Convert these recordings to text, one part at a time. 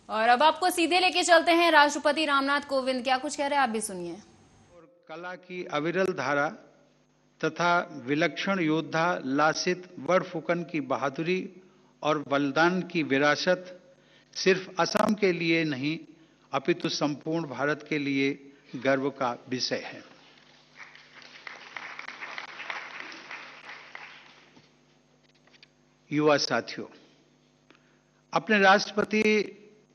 और अब आपको सीधे लेके चलते हैं राष्ट्रपति रामनाथ कोविंद क्या कुछ कह रहे हैं, आप भी सुनिए। और कला की अविरल धारा तथा विलक्षण योद्धा लासित बड़फुकन की बहादुरी और बलिदान की विरासत सिर्फ असम के लिए नहीं अपितु संपूर्ण भारत के लिए गर्व का विषय है। युवा साथियों, अपने राष्ट्रपति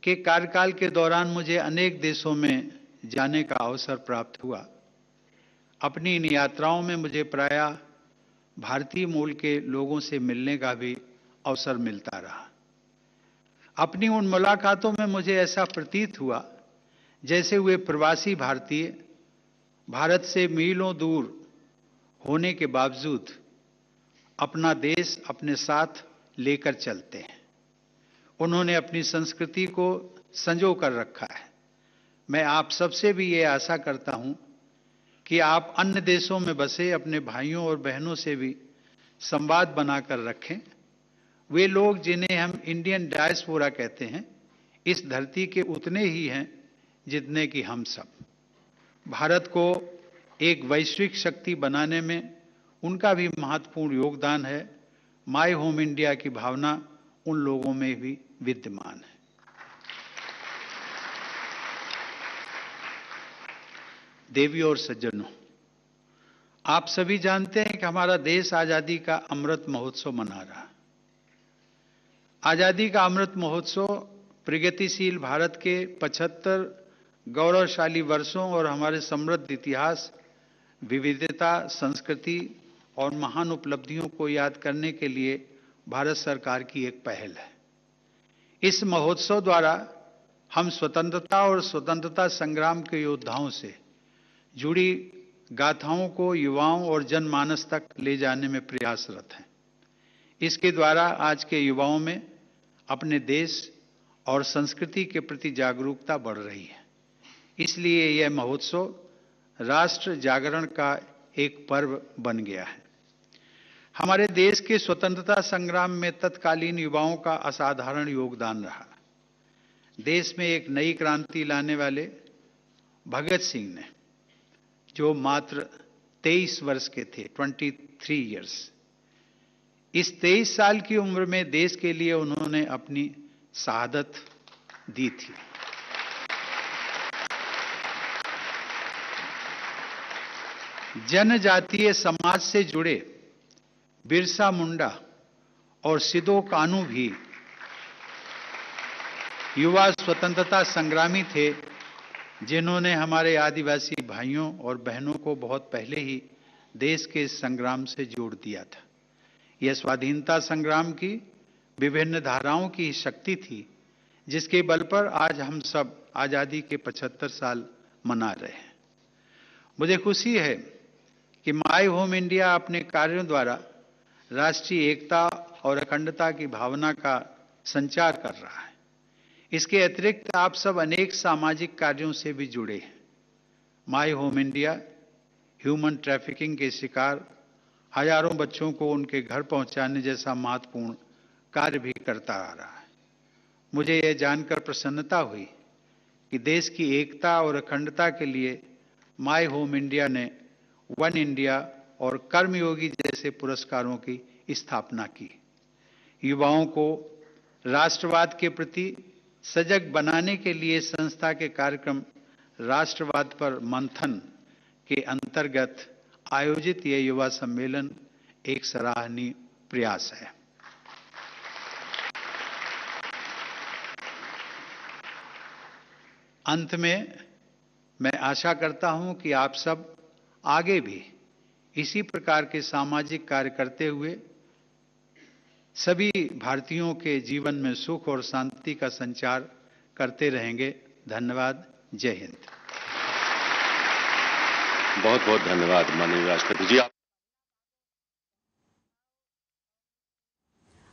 के कार्यकाल के दौरान मुझे अनेक देशों में जाने का अवसर प्राप्त हुआ। अपनी इन यात्राओं में मुझे प्रायः भारतीय मूल के लोगों से मिलने का भी अवसर मिलता रहा। अपनी उन मुलाकातों में मुझे ऐसा प्रतीत हुआ जैसे वे प्रवासी भारतीय भारत से मीलों दूर होने के बावजूद अपना देश अपने साथ लेकर चलते हैं। उन्होंने अपनी संस्कृति को संजो कर रखा है। मैं आप सबसे भी ये आशा करता हूं कि आप अन्य देशों में बसे अपने भाइयों और बहनों से भी संवाद बनाकर रखें। वे लोग जिन्हें हम इंडियन डायस्पोरा कहते हैं, इस धरती के उतने ही हैं जितने कि हम सब। भारत को एक वैश्विक शक्ति बनाने में उनका भी महत्वपूर्ण योगदान है। माय होम इंडिया की भावना उन लोगों में भी विद्यमान है। देवियों और सज्जनों, आप सभी जानते हैं कि हमारा देश आजादी का अमृत महोत्सव मना रहा है। आजादी का अमृत महोत्सव प्रगतिशील भारत के 75 गौरवशाली वर्षों और हमारे समृद्ध इतिहास, विविधता, संस्कृति और महान उपलब्धियों को याद करने के लिए भारत सरकार की एक पहल है। इस महोत्सव द्वारा हम स्वतंत्रता और स्वतंत्रता संग्राम के योद्धाओं से जुड़ी गाथाओं को युवाओं और जनमानस तक ले जाने में प्रयासरत हैं। इसके द्वारा आज के युवाओं में अपने देश और संस्कृति के प्रति जागरूकता बढ़ रही है। इसलिए यह महोत्सव राष्ट्र जागरण का एक पर्व बन गया है। हमारे देश के स्वतंत्रता संग्राम में तत्कालीन युवाओं का असाधारण योगदान रहा। देश में एक नई क्रांति लाने वाले भगत सिंह ने, जो मात्र 23 वर्ष के थे, 23 इयर्स, इस 23 साल की उम्र में देश के लिए उन्होंने अपनी शहादत दी थी। जनजातीय समाज से जुड़े बिरसा मुंडा और सिदो कान्हू भी युवा स्वतंत्रता संग्रामी थे, जिन्होंने हमारे आदिवासी भाइयों और बहनों को बहुत पहले ही देश के संग्राम से जोड़ दिया था। यह स्वाधीनता संग्राम की विभिन्न धाराओं की शक्ति थी, जिसके बल पर आज हम सब आजादी के 75 साल मना रहे हैं। मुझे खुशी है कि माय होम इंडिया अपने कार्यों द्वारा राष्ट्रीय एकता और अखंडता की भावना का संचार कर रहा है। इसके अतिरिक्त आप सब अनेक सामाजिक कार्यों से भी जुड़े हैं। My home India human trafficking के शिकार हजारों बच्चों को उनके घर पहुंचाने जैसा महत्वपूर्ण कार्य भी करता आ रहा है। मुझे यह जानकर प्रसन्नता हुई कि देश की एकता और अखंडता के लिए माय होम इंडिया ने वन इंडिया और कर्मयोगी जैसे पुरस्कारों की स्थापना की। युवाओं को राष्ट्रवाद के प्रति सजग बनाने के लिए संस्था के कार्यक्रम राष्ट्रवाद पर मंथन के अंतर्गत आयोजित यह युवा सम्मेलन एक सराहनीय प्रयास है। अंत में मैं आशा करता हूं कि आप सब आगे भी इसी प्रकार के सामाजिक कार्य करते हुए सभी भारतीयों के जीवन में सुख और शांति का संचार करते रहेंगे। धन्यवाद। जय हिंद। बहुत बहुत धन्यवाद माननीय राष्ट्रपति जी।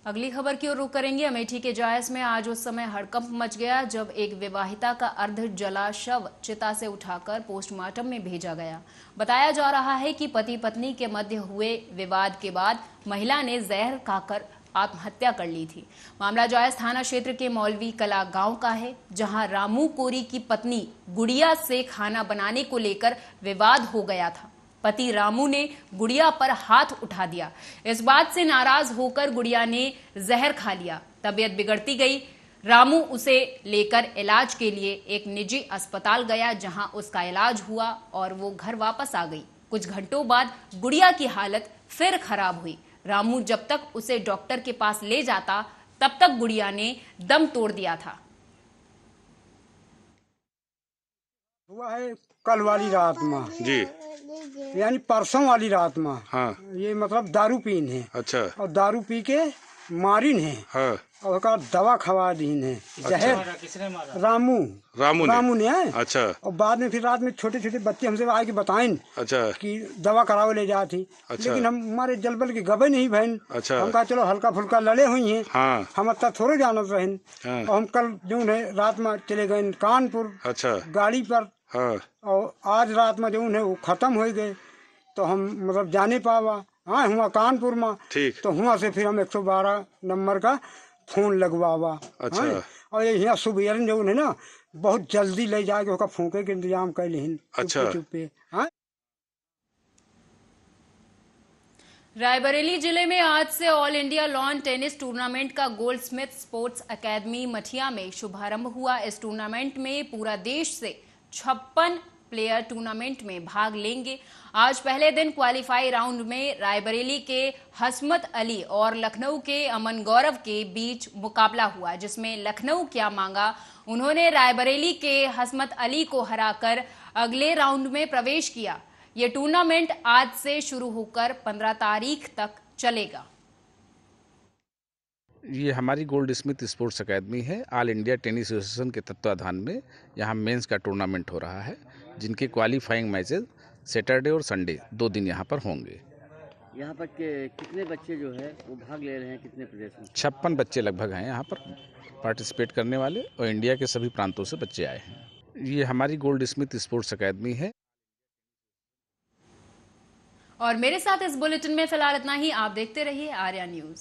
अगली खबर की ओर रुख करेंगे। अमेठी के जायस में आज उस समय हड़कंप मच गया जब एक विवाहिता का अर्ध जला शव चिता से उठाकर पोस्टमार्टम में भेजा गया। बताया जा रहा है कि पति पत्नी के मध्य हुए विवाद के बाद महिला ने जहर खाकर आत्महत्या कर ली थी। मामला जायस थाना क्षेत्र के मौलवी कला गांव का है, जहां रामू कोरी की पत्नी गुड़िया से खाना बनाने को लेकर विवाद हो गया था। पति रामू ने गुड़िया पर हाथ उठा दिया। इस बात से नाराज होकर गुड़िया ने जहर खा लिया। तबीयत बिगड़ती गई। रामू उसे लेकर इलाज के लिए एक निजी अस्पताल गया, जहां उसका इलाज हुआ और वो घर वापस आ गई। कुछ घंटों बाद गुड़िया की हालत फिर खराब हुई। रामू जब तक उसे डॉक्टर के पास ले जाता, तब तक गुड़िया ने दम तोड़ दिया था। हुआ है कल वाली रात में जी। यानी परसों वाली रात में। हाँ। ये मतलब दारू पीन है। अच्छा। और दारू पी के मारिन है। हाँ। और उसका दवा खवा दीन है। जहर रामू ने है। अच्छा। और बाद में फिर रात में छोटे छोटे बच्चे हमसे आए के बताएं। अच्छा। कि दवा करावे ले जाती। अच्छा। लेकिन हम हमारे जलबल के गबे नहीं बहन। अच्छा। हम कहा चलो हल्का फुल्का लड़े हुई हैं। हाँ। हम अब तक थोड़े जानत रहन। हाँ। और हम कल जो है रात में चले गए कानपुर। अच्छा। गाड़ी पर। हाँ। और आज रात में जो है वो खत्म हो गए, तो हम मतलब जाने पावा। हाँ, हुआ कानपुर में। ठीक। तो हुआ से फिर हम 112 नंबर का फोन लगवावा। अच्छा। हाँ? और ये यहाँ सुबेरन जो है ना बहुत जल्दी ले जाके उसका फूके के इंतजाम कर लेन। अच्छा। चुप्पे। हाँ? रायबरेली जिले में आज से all India lawn tennis tournament का गोल्डस्मिथ स्पोर्ट्स एकेडमी मठिया में शुभारंभ हुआ। इस टूर्नामेंट में पूरा देश से 56 प्लेयर टूर्नामेंट में भाग लेंगे। आज पहले दिन क्वालिफाई राउंड में रायबरेली के हसमत अली और लखनऊ के अमन गौरव के बीच मुकाबला हुआ, जिसमें लखनऊ क्या मांगा, उन्होंने रायबरेली के हसमत अली को हराकर अगले राउंड में प्रवेश किया। ये टूर्नामेंट आज से शुरू होकर 15 तारीख तक चलेगा। ये हमारी गोल्ड स्मिथ स्पोर्ट्स एकेडमी है। ऑल इंडिया टेनिस एसोसिएशन के तत्वाधान में यहाँ मेंस का टूर्नामेंट हो रहा है, जिनके क्वालिफाइंग मैचेस सैटरडे और संडे 2 दिन यहाँ पर होंगे। यहाँ पर कितने बच्चे जो है वो भाग ले रहे हैं, कितने प्रदेश में? 56 बच्चे लगभग हैं यहाँ पर पार्टिसिपेट करने वाले, और इंडिया के सभी प्रांतों से बच्चे आए हैं। ये हमारी गोल्ड स्मिथ स्पोर्ट्स एकेडमी है। और मेरे साथ इस बुलेटिन में फिलहाल इतना ही। आप देखते रहिए आर्या न्यूज।